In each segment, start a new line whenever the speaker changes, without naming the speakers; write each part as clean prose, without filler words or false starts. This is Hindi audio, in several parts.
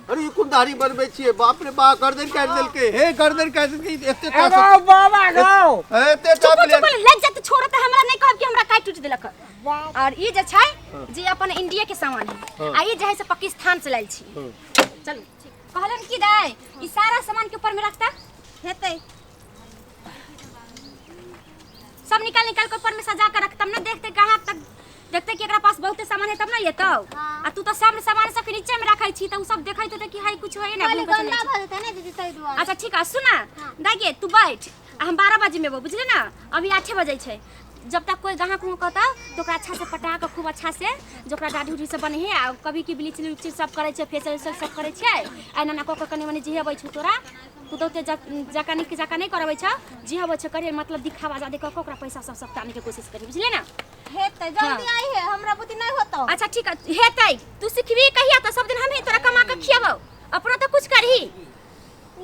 अरे ये कुन दाढ़ी बनबे छिए बाप रे बा गर्दन काट देलके हे गर्दन काट देलके एते
गाओ बाबा गाओ
एते टप ले
लग जात छोड़ त हमरा नहीं कहब कि हमरा काट टूट देलक और ई जे छै जे अपन इंडिया के सामान है आ ई जे है से पाकिस्तान से लाइल छी चल कहलन की दाई ई सारा सामान के ऊपर में रखता हेतै सब निकाल के ऊपर में सजा के रख तब ना देखते कहां तक देखते कि एकरा पास बहुते सामान है तब ना ये तो आ तू तो सब सामान सब नीचे में रखै छी त उ सब देखै तो कि हाय कुछ होय ना
गंदा भ जेतै ना दीदी तै दुआरे।
अच्छा ठीक है सुना दाइए तू बैठ हम 12 बजे में बुझले ना अभी 8 बजे छै जब तक कोई ग्राहक को कहता तो ओकरा अच्छा से पटा के खूब अच्छा से जोकरा दाढ़ी उढ़ी से बने है आ कभी की ब्लीचिंग उलीचिंग सब करे छै फेशियल सब करे छै आ ना को कने मने जे हबै छु तोरा तू तो जाका नहीं करबै छ जे हबै छ करे मतलब दिखावा ज्यादा क ओकरा पैसा सब ताने के कोशिश करी बुझले ना
हेतै जल्दी आई है हमरा बुद्धि नहीं होतो।
अच्छा ठीक है हेतै तू सिखबी कहिया त सब दिन हम ही तोरा कमा के खियाबो अपना तो कुछ करही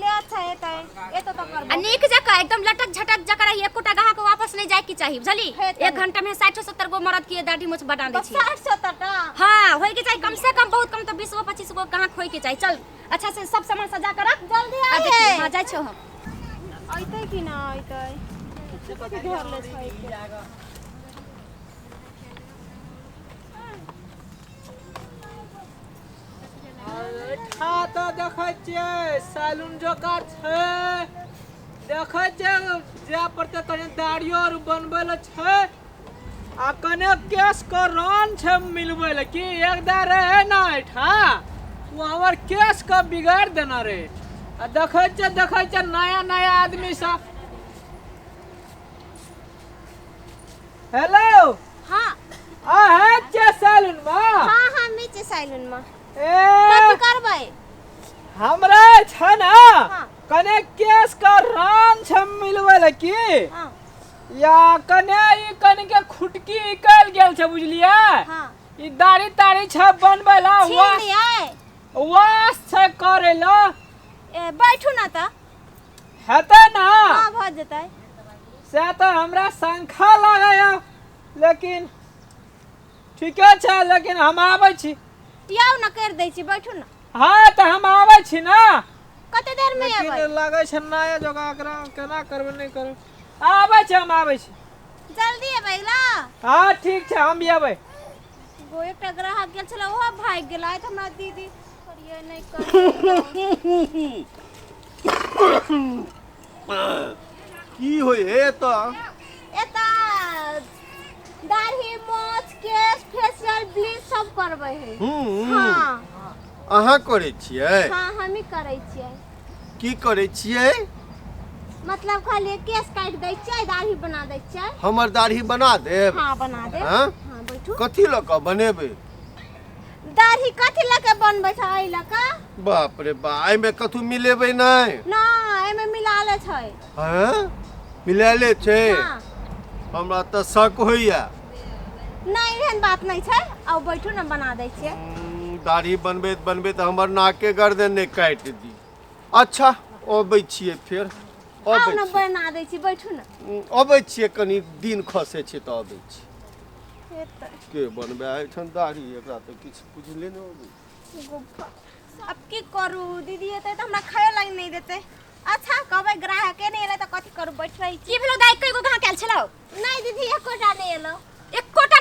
ले अच्छा हेतै ए तो करबो
अनेक जका एकदम लटक झटक जका रही एकोटा गाह को वापस नहीं जाए की चाहिए बुझली 1 घंटा में 60-70 गो मरद के दाढ़ी मोछ बढ़ा दै छी
60-70 टा
हां होय के चाहिए कम से कम बहुत कम तो 20-25 गो गाह होय के चाहिए चल अच्छा से सब सामान सजा के रख
जल्दी आई
हां जाय छो हम
आइतै कि ना आइतै कथि घर ले छै
ठा तो देखै छियै सैलून जोकार छै देखै छियै जे पड़ते कने दाढ़ियो और बनबै ल छै आ कने केस के रन छै मिलबै ल कि एक दा रहे ना ठा वो हमर केस के बिगाड़ देना रे आ देखै छियै नया आदमी सब हेलो
हां
आ है जे सैलून में
हां नीचे सैलून में
ए
कथि करबै
हमरा छ ना कने केस का रान छ मिलबै ल की
हां
या कने ई कने के खुटकी निकल गेल छ बुझलिए
हां
ई दाढ़ी छ बनबै ल वास छ करे ल
ए बैठू ना त
हेतै ना
हां भ जेतै
से त हमरा संखा लागय लेकिन ठीके छै लेकिन हम आबै छी
याव न कर दै छी बैठू ना
हां त हम आबै छी ना
कते देर में आबै
लेकिन लागै छै नया जगह एकरा केना करबै नहीं करब आबै छी हम आबै छी
जल्दी आबै ला
हां ठीक छै हम भी आबै
गो एकटा ग्राहक गेल छला ओहो भाग गेल आइ त हमरा दीदी करिए नहीं कर
की होय हे तो
एता दाढ़ी मोछ केस फेशियल ब्लीच सब करबै है हां
अहाँ करे छियै
हां हम ही करै छियै
की करे छियै
मतलब खाली केस काट दै छियै दाढ़ी बना दै छियै
हमर दाढ़ी बना देब
हां बना देब
हां
हां बैठू
कथि ल क बनेबै
दाढ़ी कथि ल के बनबै छै एइ ल का
बाप रे बा एइ में कथु मिलेबै नहीं
ना एमे मिलाले छै
हां मिलाले छै
हां
हमरा त शक होइया
नहीं एहन बात नहीं छै अब बैठू ना बना दै छियै
दाढ़ी बनबे त हमर नाक के गर्दन ने काट दी अच्छा अबै छियै फेर
आओ ना बना दै छी बैठू ना
अबै छियै कनी दिन खसे छै त अबै छी के बनबे आइठन दाढ़ी एकरा त किछ बुझले न होबै
अब की करू दीदी एतै त हमरा खाए लाग नहीं देतै अच्छा कहबै ग्राहक के नहीं एले त कथि करू बैठ रही
की भेलो दाई कई गो गाह कैल छलो
नहीं दीदी एकोटा नहीं एलो
एकोटा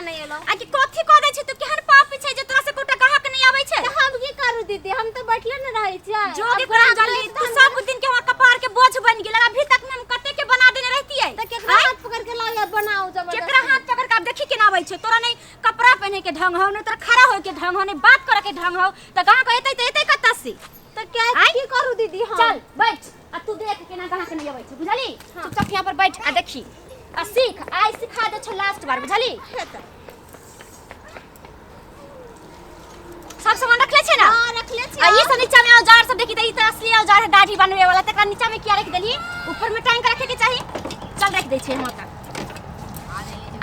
नहीं एलो
आ
कि कथि क दै छी तू केहन पाप छै जे तोरा से कोटा गाहक नहीं आबै छै
त हम की करू दीदी हम तो बैठले न रहै छियै
जोगे करा जल्दी तू सब दिन के हमर कपार के बोझ बन गेल अभी तक में हम कते के बना देने रहती है
त केकरा हाथ पकड़ के लाया बनाओ जबरदस्ती
केकरा हाथ पकड़ के देखी के ना आबै छै तोरा नहीं कपड़ा पहने के ढंग हो नहीं तोरा खड़ा होय के ढंग हो नहीं बात करे के ढंग हो त गाहक एतै कत्ता से
त क्या की करू दीदी हां
चल बैठ आ तू देख के ना गाहक नहीं आबै छै बुझली चुपचाप यहां पर बैठ आ देखी आ सीख आई सिखा दे छो लास्ट बार बुझली सब सामान रख ले छै ना
हां रख ले छी
आ ये सब नीचा में औजार सब देखी त ई त असली औजार है दाढ़ी बनवे वाला तकरा नीचा में किया रख देली ऊपर में टांग के रखे के चाहिए चल रख दे छै हम तक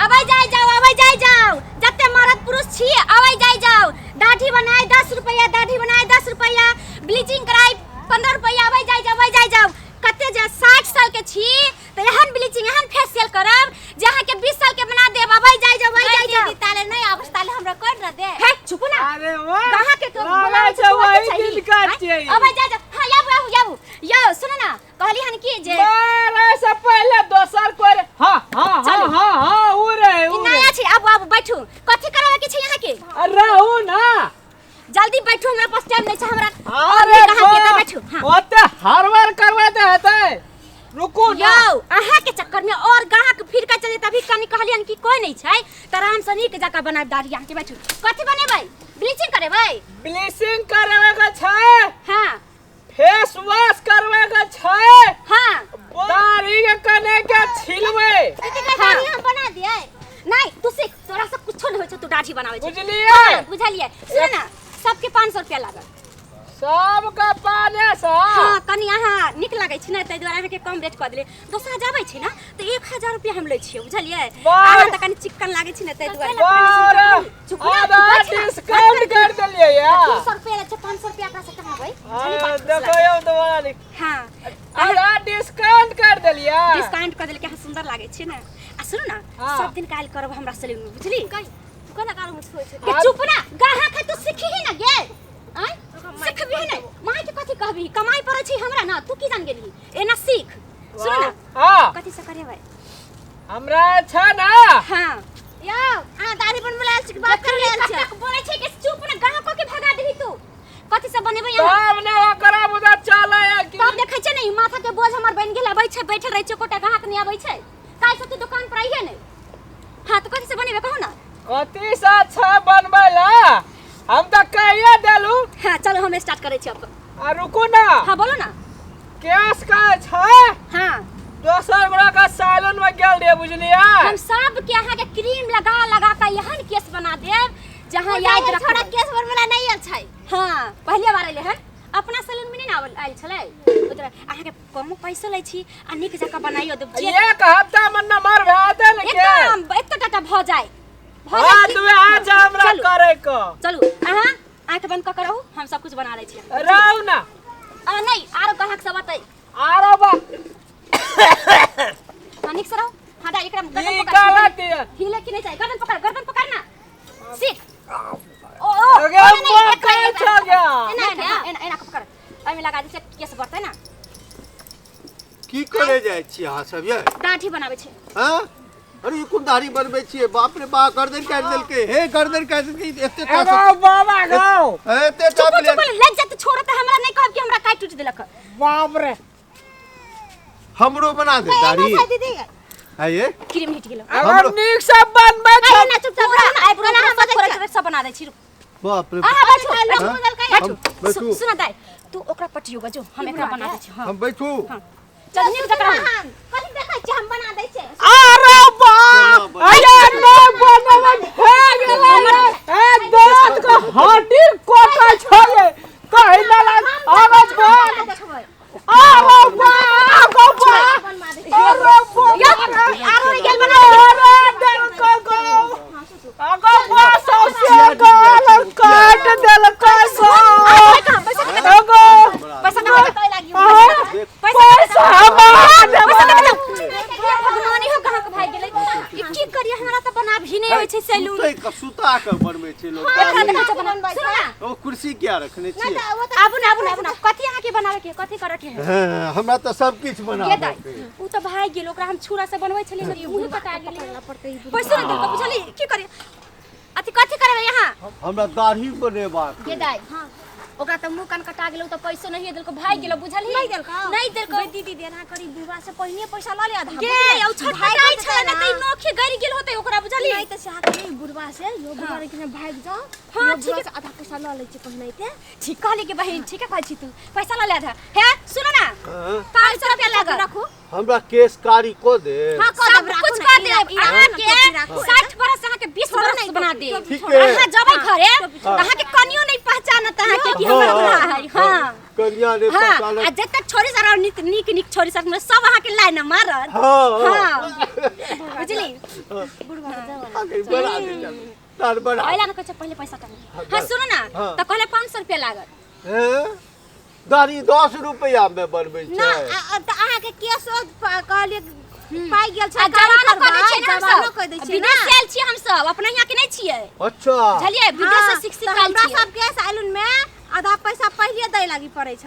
अबै जाय जाओ जत्ते मर्द पुरुष छी अबै जाय जाओ दाढ़ी बनाए 10 रुपया दाढ़ी बनाए 10 रुपया ब्लीचिंग कराई 15 रुपया अबै जाय जाओ कते जे 60 साल के छी त एहन ब्लीचिंग एहन फेशियल करब जहां के 20 साल के बना देब अबै जाय जाओ
ताले नहीं आवस ताले हमरा कर न दे
हे चुप ना
अरे वाह
कहां के तो
लागै छै कई दिन का चाहिए।
अब जा जा हां याबू यो सुनो ना कहली हन की जे
बारे से पहले दोसर कोई हां उ रे
नया छी। अब बैठू कथि करावे के छै यहाँ के
रहू ना
जल्दी बैठू हमरा पास टाइम नहीं छै हमरा।
अरे
कहां के बैठू हां
ओते हरवर करवा दे हते रुको ना
यो अहाँ के चक्कर में और गाहक फिर का चले तभी कनी कहलियन कि कोई नहीं छै त आराम से नीक जका बनाय दाढ़ी यहाँ के बैठू। कथि बनेबै ब्लीचिंग करेबै
ब्लीचिंग करवे का छै
हां
फेस वॉश करवे का छै
हां
दाढ़ी के कने के छिलवे
दाढ़ी हम बना दिए।
नहीं तू सीख तोरा से कुछो नहीं होय छै तू दाढ़ी बनावे छै
बुझलिए
बुझलिए सुन ना सबके 500 रुपया लागल
सबका पाने से
हां कनी अहाँ निक लागै छै ना तै दुआरे अहाँ के कम रेट क देले दोसरा जाबै छै ना त 1000 रुपया हम लै छियै बुझलिए अहाँ त कनी चिकन लागै छै ना तै दुआरे
आधा डिस्काउंट कर देलिए या
200 रुपया छै 500 रुपया का से कमाबै
देखो यो दोबारा लिख
हां
आधा डिस्काउंट कर देलिए
डिस्काउंट क देले के अहाँ सुंदर लागै छै ना आ सुन ना सब दिन काल करब हमरा सैलून में बुझली
कोना काल मुछ होय छै
के चुप ना गाहा के तू सीखी ही ना गे आय सीखबी नहीं माय के कथि कहबी कमाई पड़ै छै हमरा ना तू की जान गेली एना सीख सुन ना
हां
कथि से करेबै
हमरा छ ना
हां
यो आ दाढ़ी बनबे आयल छी बात करे आयल छी
तक बोलै छै कि चुप ना गाहा को के भगा देबी तू कथि से बनेबै यहाँ
तब ने ओकरा बुझा चले कि
तब देखै छै नहीं माथा के बोझ हमर बन गेल आबै छै बैठल रहै छै कोटा गाहक नहीं आबै छै काल से तू दुकान पर आइए नहीं हां तो कथि से बनेबै कहू ना
कथि से छ बनबैला हम त कहिए देलू
हां चलो हम स्टार्ट करै छी अब
आ रुको ना
हां बोलो ना
केस का छ
हां
दोसर बड़ा का सैलून में गेल रे बुझलिए
हम सब के अहाँ के क्रीम लगा के यहन केस बना देब जहां याद रख
छोड़ा केस बनबे नहीं आयल छै।
हां पहले बार आइले हन अपना सैलून में नहीं आइल छलै उधर अहाँ के कम पैसा लै छी आ निक जका बनाइयो देब जे
एक हफ्ता में नंबर भे देल के
एकदम एत टाटा भ जाय
हां तू आज हमरा करे को
चलू अहाँ आंख बंद क के रहू हम सब कुछ बना दै छी
रहू ना
नहीं आरो ग्राहक सब आतै
आरो बा
निक से रहो हां दा एकरा गर्दन
ई
पकड़
गलत है
हिले कि नहीं चाहिए गर्दन पकड़ ना सीख ओ
अगे वो कहीं छ गया
एना पकड़ एमे लगा दे से केस बढ़तै ना
की करे जाय छी अहाँ सब ये
दाढ़ी बनावे छै
हां अरे कोन दाढ़ी बनबै छियै बाप रे बा गर्दन काट देलकै हे गर्दन काट देलकै एते टा
बाबा गाओ
एते टा
चुप लग जा त छोड़ त हमरा नहीं कहब कि हमरा काट टूट देलक
बाप रे
हमरो बना दे दाढ़ी
दीदी
है ये
क्रीम हिट गेलो
अगर नीक से बनबे
अरे ना चुपचाप रह ना आइब्रो ना हम थोड़ा सब बना दै छी
बाप रे
आहा बैठू
बैठू
सुन दाई तू ओकरा पटियो गजो हम एकरा बना दै छी हां
हम बैठू
चल नीक जकरा
कथि देखै छी हम बना दै छै।
अरे बाप अरे न बनबे भे गेलै ए दांत को हड्डी कोटा छले कहि ना आवाज बोल अरे बाप
बनवा दै छै।
अरे
आरो गेल बना
अरे देखो गो आगो बस से गाल काट देल कैसो आगो
पैसा ना
कहि लागी
पैसा हमार
भगवानी हो कहां के भाग गेलै ई की करिए हमरा त बना भी नहीं होय छै सैलून
तै का सुता के बनबै छै लोग
एकरा
दाढ़ी।
देखै छै बनबै छै
ओ कुर्सी क्या रखने छियै
आबू कथि अहाँ के बनावे के कथि करे के है
हाँ, हमरा तो सब किछ बना
के दाई उ त भाग गेल ओकरा हम छुरा से बनबै छलिए त मुंह कटा गेलै पैसा नहीं देलक बुझली की करे अथि कथि करबे यहाँ
हमरा दाढ़ी बनेबाक
के दाई हां ओकरा त मुंह कान कटा गेलौ त पैसा नहीं देलको भाग गेलो बुझली नहीं देलको
दीदी देना करी बुढ़वा से पहिने पैसा ल ले आधा
गे औ छटपटाई छले न तै नोखे गरि गेल होतै ओकरा बुझली
नहीं त साथ नहीं बुढ़वा से यो बुढ़वा के भाग जाओ
हां
ठीक
ठीक
है आधा पैसा ल ले छी पहिने ते
ठीक कहली के बहिन ठीक है कहै छी तू पैसा ल ले आधा हे सुन ना
हाँ?
500 रुपया लागल
रखो
हमरा केस कारी को दे
हां सब कुछ कर दे अहाँ के 60 बरस अहाँ के 20 बरस बना दे
ठीक है।
अहाँ जबै घरे अहाँ के कनियो नहीं पहचानत अहाँ के कि हमरा बना है हां
कन्या ने
हां
पहचान
आ जते छोरी सारा निक छोरी सब में सब अहाँ के लाइन मारत
हां
हां बुझली
आगे बढ़ा दे चल तार बढ़ा
पहिला न कछ पहिले पैसा कम हां सुन ना
हाँ।
त कहले 500 रुपया लागत
हैं दाढ़ी 10 रुपया में बनबै
ना
छै
त अहाँ के केस कहलिए पाई गेल छै
जवानो कह दै छियै ना
जवानो
हम
कह दै
सब
छियै ना
विदेश से आयल छियै हम सब अपना यहाँ के नहीं छियै
अच्छा
बुझलिए विदेश से शिक्षित आयल
हमरा
छियै
सब के सैलून में आधा पैसा पहले दे लगी पड़े छ।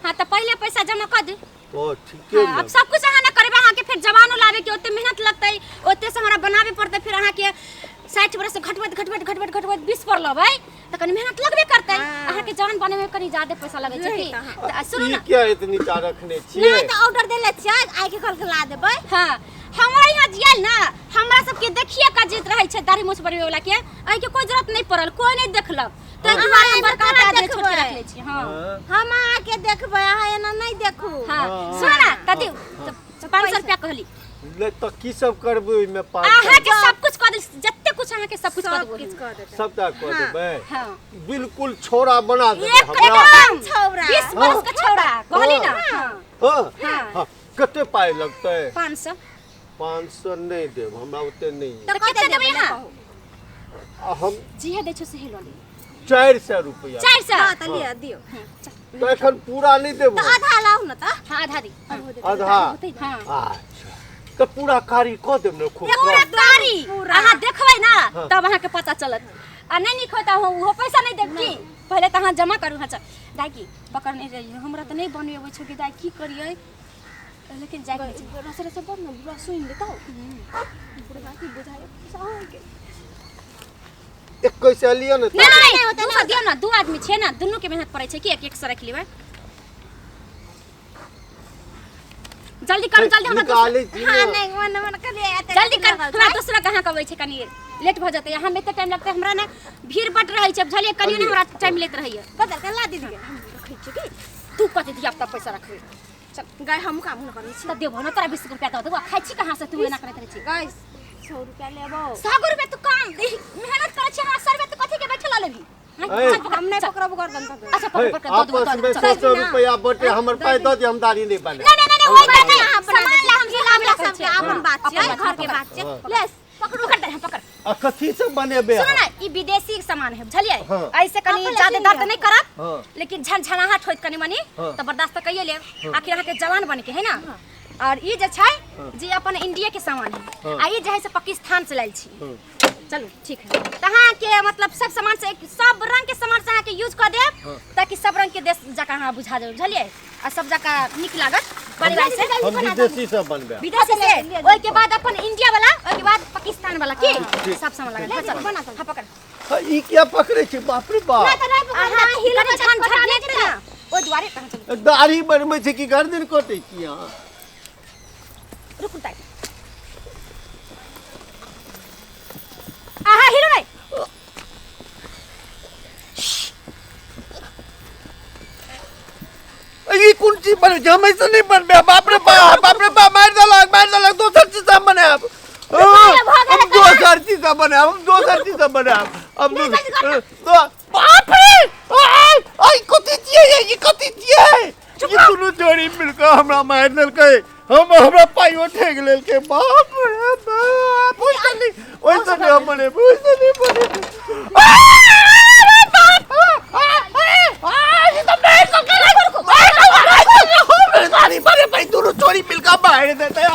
हां त पहले पैसा जमा कर दे।
ओ ठीक है
अब सब कुछ अहाँ न करबे, अहाँ के फिर जवानो लावे के ओते मेहनत लगतै, ओते से हमरा बनावे पड़तै, फिर अहाँ के 60 बरस से घटबत 20 पर लबै त कनी मेहनत लगबे करतै। अहाँ के जवान बने में कनी ज्यादा पैसा लगे छै की। त सुनो
ई
ना,
क्या इतनी चा रखने छिए?
नहीं तो ऑर्डर देले छियै, आइ के कल ला देबै।
हां हमरा यहाँ जियल ना, हमरा सब के देखिए का जीत रहै छै दाढ़ी मूछ बनवे वाला के, आई के कोई जरूरत नहीं पड़ल, कोई नहीं देखलक। तो दुआरे हम बड़का दे छोट के रख ले छी। हां
हम आके देखबै, अहाँ एना नहीं देखू।
हां सुन ना कथि 500 रुपया कहली
ले तो की सब करबे ओइ में 5
अहाँ के सब कुछ कर दे, जत्ते कुछ अहाँ के सब कुछ कर देबो।
सबटा कर देबै।
हां
बिल्कुल छोरा बना देबै हमरा।
एकदम
छौरा
20 बरस का छौरा कहली ना।
हां हां कते पाई लगतै?
500
500 नहीं देब, हमरा ओते नहीं है।
तो कते देबै हां?
हम
जिहे दै छ से हेलो ले
400 रुपया।
400
हां त लिया दियो।
तो एखन पूरा नहीं देब।
तो आधा लाऊ न त।
हां आधा दी।
आधा
हां
अच्छा तो पूरा कारी क देब न खूब।
पूरा कारी अहाँ देखबै ना तब अहाँ के पता चलत। आ नहीं निक होता हो पैसा नहीं देब की, पहले त अहाँ जमा करू। हां चल दाई की पकड़ नहीं रही, हमरा त नहीं बनवे अबै छ कि दाई की करियै, लेकिन जाय रसरे से बन न सुन ले त पूरा बात बुझाए साह के।
एक कैसे लियो न?
नहीं दूसरा दियो ना, दो आदमी छे ना, दोनों के मेहनत पड़े छे कि एक एक से रख लेबै। जल्दी कर जल्दी हमरा
निकाले जी।
हां नहीं मन कर लिया
जल्दी कर, हमरा दूसरा कहां कबै छे, कनी लेट भ जते। हम एते टाइम लगते, हमरा ना भीड़ बट रहै छे बुझलिए, कनियो ने हमरा टाइम लेत रहिए।
बदल के ला दीजिए।
रखै छी की तू कते दिया अपना पैसा रखबे।
चल गाय हम काम न करै छी।
त देबो ना तोरा 20 रुपया त देबो, खाइ छी कहां से तू एना करत रहै छी।
गाइस 100 रुपया लेबो।
100 रुपया तू काम मेहनत करे छी, हमरा 100 रुपया तू कथि के बैठल लेबी।
हम नहीं पकड़ब गर्दन तक।
अच्छा पकड़ पकड़ दो
आपस में 100 रुपया बटे हमर पाई द दे, हम दाढ़ी नहीं बने।
नहीं ओइ बात नहीं,
यहाँ बना
सामान ला हम
हमरा
सब
सबके अपन बात छै, घर के बात छै। ले
पकड़ पकड़ दे पकड़।
आ कथी से बनेबे?
सुनो ना ई विदेशी सामान है बुझलिए,
हाँ।
ऐसे कनी ज्यादा दर्द नहीं करत,
हाँ।
लेकिन झनझनाहट होइत कनी मनी
हाँ।
तो बर्दाश्त तो कइए ले। आखिर अहाँ के जवान बन के है ना। और ई जे छै जे अपन इंडिया के सामान है, आ ई जे है से पाकिस्तान से लाइल छी। चलो ठीक है, तहां के मतलब सब सामान से सब रंग के सामान से अहाँ के यूज कर देब, ताकि सब रंग के देश जका अहाँ बुझा जाओ बुझलिए, आ सब जका निक लागत परिवार से।
हम विदेशी से बनबे।
विदेशी से ओइ के बाद अपन इंडिया वाला, ओइ के बाद पाकिस्तान वाला की सब सामान लगा। चल बना हां पकड़।
ई क्या पकड़े छी? बाप रे बाप।
अहाँ हिलने छान छान ले ना ओइ द्वारे कहां चल।
दाढ़ी बनबै छै कि गर्दन कटै छी अहाँ?
रुक ताई आहा हिलो नहीं।
ई कोन चीज बने छै? हम ऐसे नहीं बनबे। बाप रे बाप मार देलक दोसर चीज से बने। अब दोसर चीज से बने, हम दोसर चीज से बने। अब तो बाप रे आई कथी छियै? ई कथी छियै? ई दुनू जोड़ी मिलके हमरा मार देलकै, हम हमरा पाइयो ठेक लेलकै। बाप रे बाप ओइसे नहीं बने, ओइसे नहीं बने। दाढ़ी बने भाई, दोनों जोड़ी मिलकर मार देते हैं।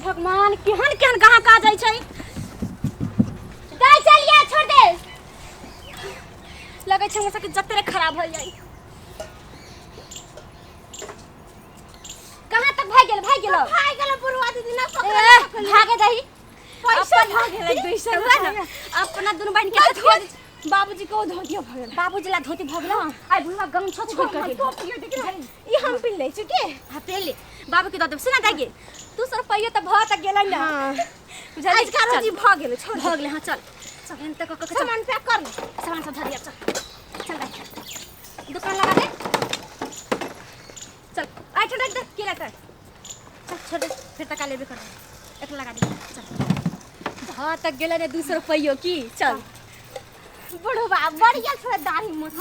भगवान केहन केहन कहां का जाय छै। दाई चलिए छोड़ दे, लगे छै हमरा सबके जतरे खराब हो जाई। कहां तक भाग गेल
बुढ़वा दीदी ना पकड़
भागे दही
पैसा भ गेलै 200 रुपया।
अपना दुनु बहन के धो
बाबूजी को धोतिया भ गेलै।
बाबूजी ला धोती भ गेलो, आई बुढ़वा गमछा छोड़ कर दे।
ई हम पिन लै छी के
हां पेले बाबू के द देब। सुना दाई 200 रुपया त भ त गेलै ना। बुझा
आज का रोजी भ गेलै, छोड़
भ गेलै। हां चल चल एन तक क
सामान पैक कर ले।
सामान सब धर दिया। चल दाई दुकान लगा दे। चल आई छोड़ दे के लगा। चल छोड़ दे फिर तक लेबे कर एक लगा दे। चल हां तक गेलै ने 200 रुपया की। चल
बुढ़वा बढ़िया छोड़ दाढ़ी मुछ।